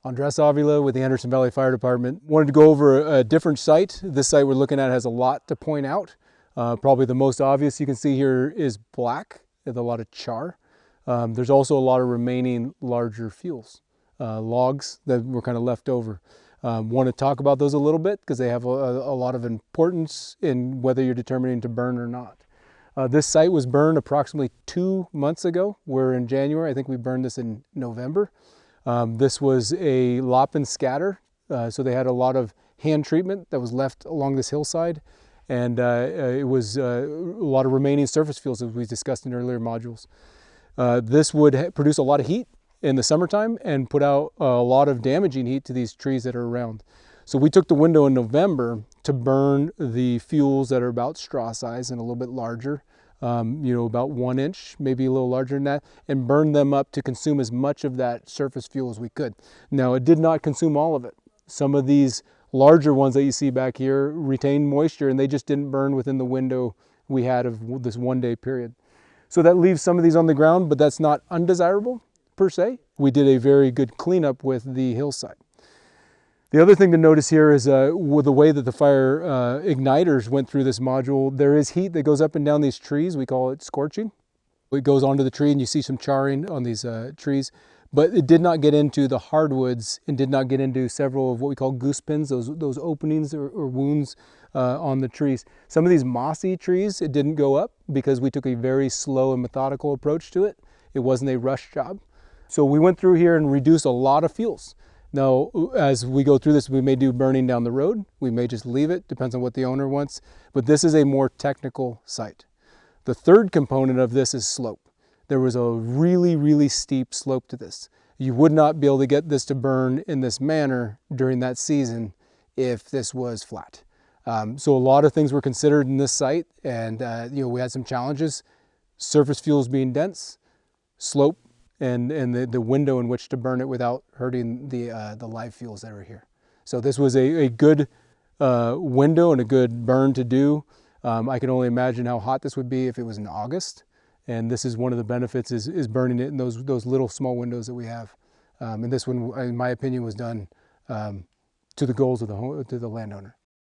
Andres Avila with the Anderson Valley Fire Department. Wanted to go over a different site. This site we're looking at has a lot to point out. Probably the most obvious you can see here is black, with a lot of char. There's also a lot of remaining larger fuels, logs that were kind of left over. Want to talk about those a little bit because they have a lot of importance in whether you're determining to burn or not. This site was burned approximately 2 months ago. We're in January. I think we burned this in November. This was a lop and scatter, so they had a lot of hand treatment that was left along this hillside, and it was a lot of remaining surface fuels as we discussed in earlier modules. This would produce a lot of heat in the summertime and put out a lot of damaging heat to these trees that are around. So we took the window in November to burn the fuels that are about straw size and a little bit larger, about 1 inch, maybe a little larger than that, and burn them up to consume as much of that surface fuel as we could. Now, it did not consume all of it. Some of these larger ones that you see back here retained moisture, and they just didn't burn within the window we had of this 1 day period. So that leaves some of these on the ground, but that's not undesirable per se. We did a very good cleanup with the hillside. The other thing to notice here is with the way that the fire igniters went through this module, there is heat that goes up and down these trees. We call it scorching. It goes onto the tree and you see some charring on these trees, but it did not get into the hardwoods and did not get into several of what we call goose pins, those openings or wounds on the trees. Some of these mossy trees, it didn't go up because we took a very slow and methodical approach to it. It wasn't a rush job. So we went through here and reduced a lot of fuels. Now, as we go through this, we may do burning down the road. We may just leave it, depends on what the owner wants. But this is a more technical site. The third component of this is slope. There was a really, really steep slope to this. You would not be able to get this to burn in this manner during that season if this was flat. So a lot of things were considered in this site, and we had some challenges. Surface fuels being dense, slope, and the window in which to burn it without hurting the live fuels that are here. So this was a good window and a good burn to do. I can only imagine how hot this would be if it was in August. And this is one of the benefits is burning it in those little small windows that we have. And this one, in my opinion, was done to the goals of to the landowner.